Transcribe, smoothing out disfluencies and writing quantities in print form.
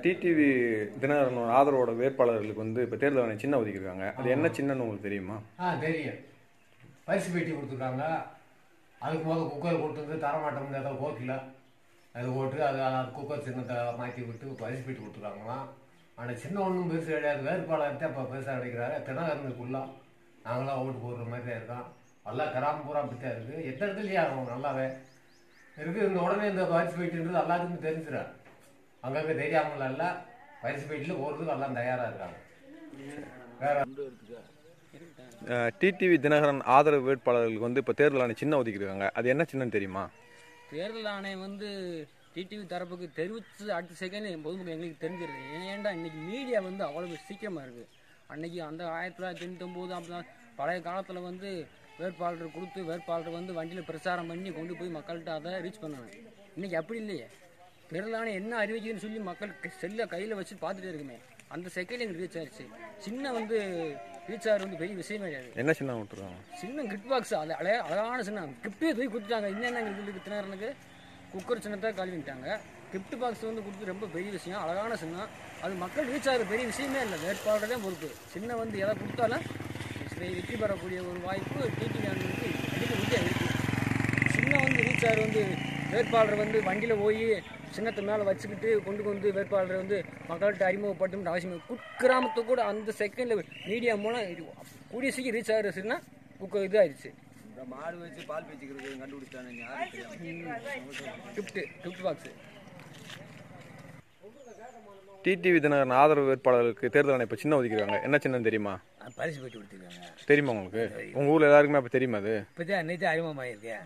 TTV Dinakaran ஆதரவோட வேட்பாளர்களுக்கு வந்து இப்போ தேர்தல் ஆணையம் சின்ன ஒதுக்கியிருக்காங்க. அது என்ன சின்னன்னு உங்களுக்கு தெரியுமா? தெரியும். பரிசு பெட்டி கொடுத்துருக்காங்க. அதுக்கு முதல் குக்கர் கொடுத்துருந்து தரமாட்டோம்னு ஏதோ ஓட்டில் அது ஓட்டு அது குக்கர் சின்னத்தை மாற்றி விட்டு பரிசு பெட்டி கொடுத்துருக்காங்களாம். ஆனால் சின்ன ஒன்றும் பெருசு கிடையாது. வேட்பாளர்கிட்ட இப்போ பெருசாக கிடைக்கிறாரு. தினகரனுக்குள்ளாம் நாங்களாம் ஓட்டு போடுற மாதிரி தான் இருக்கோம். நல்லா கிராமப்புறம் அப்படித்தான் இருக்குது. எந்த இடத்துலையும் ஆகும் நல்லாவே இருக்குது. இந்த உடனே இந்த பரிசு பெட்டின்றது எல்லாத்துக்கும் தெரிஞ்சிடும். அங்கங்கே தெரியாமல் இல்லை. பரிசு பெட்டியில் போகிறதுக்கு எல்லாம் தயாராக இருக்காங்க. வேற டிடிவி தினகரன் ஆதரவு வேட்பாளர்களுக்கு வந்து இப்போ தேர்தல் ஆணையம் சின்ன ஒதுக்கியிருக்காங்க. அது என்ன சின்னன்னு தெரியுமா? தேர்தல் ஆணையம் வந்து டிடிவி தரப்புக்கு தெரிவித்து அடுத்த செகண்ட் பொதுமக்கள் எங்களுக்கு தெரிஞ்சிருது. ஏன்டா இன்னைக்கு மீடியா வந்து அவ்வளவு சீக்கிரமாக இருக்குது. அன்னைக்கு அந்த 1999 அப்படி பழைய காலத்தில் வந்து வேட்பாளர் கொடுத்து வேட்பாளர் வந்து வண்டியில் பிரச்சாரம் பண்ணி கொண்டு போய் மக்கள்கிட்ட அதை ரீச் பண்ணாங்க. இன்றைக்கி அப்படி இல்லையே. தேர்தல் ஆணையம் என்ன அறிவிக்குதுன்னு சொல்லி மக்கள் செல்லை கையில் வச்சு பார்த்துட்டே இருக்குமே. அந்த செகண்ட் எங்களுக்கு ரீச் ஆயிடுச்சு. சின்ன வந்து ரீச் ஆகிறது வந்து பெரிய விஷயமே கிடையாது. என்ன சின்ன விட்டுருக்காங்க? சின்ன கிஃப்ட் பாக்ஸ். அது அழகான சின்ன கிஃப்ட்டே தூக்கி கொடுத்துட்டாங்க. என்னென்ன எங்களுக்கு தினகரனுக்கு குக்கர் சின்னத்தை கழுவிட்டாங்க. கிஃப்ட் பாக்ஸ் வந்து கொடுத்து ரொம்ப பெரிய விஷயம். அழகான சின்னம். அது மக்கள் ரீச் ஆகிற பெரிய விஷயமே இல்லை. வேட்பாளர் தான் பொறுப்பு. சின்ன வந்து எதை கொடுத்தாலும் வெற்றி பெறக்கூடிய ஒரு வாய்ப்பு டிடிவி அண்ணனுக்கு அடிக்கடியாக இருக்குது. சின்ன வந்து ரீச் ஆகிற வந்து வேட்பாளர் வந்து வண்டியில் போய் சின்னத்தை மேலே வச்சுக்கிட்டு கொண்டு வந்து வேட்பாளரை வந்து மக்கள்கிட்ட அறிமுகப்படுத்தணும்னு அவசியம். குக்கிராமத்தை கூட அந்த செகண்டில் மீடியா மூலம் கூடிய சீக்கிரம் ரீச் ஆகிற சின்ன குக்க இதாகிடுச்சு. மாடு வச்சு பால் பேச்சுக்கிறது கண்டுபிடிச்சானுங்க. Gift box. டிடிவி தினகரன் ஆதரவு வேட்பாளர்களுக்கு தேர்தல் ஆணையம் இப்போ சின்ன ஒதுக்கியிருக்காங்க. என்ன சின்னன்னு தெரியுமா? பரிசு பெட்டி கொடுத்துருக்காங்க. தெரியுமா உங்களுக்கு? உங்கள் ஊரில் எல்லாருக்குமே அப்போ தெரியுமா? அது இப்போ தான் அன்னைக்கு அறிமுகமாயிருக்கேன்.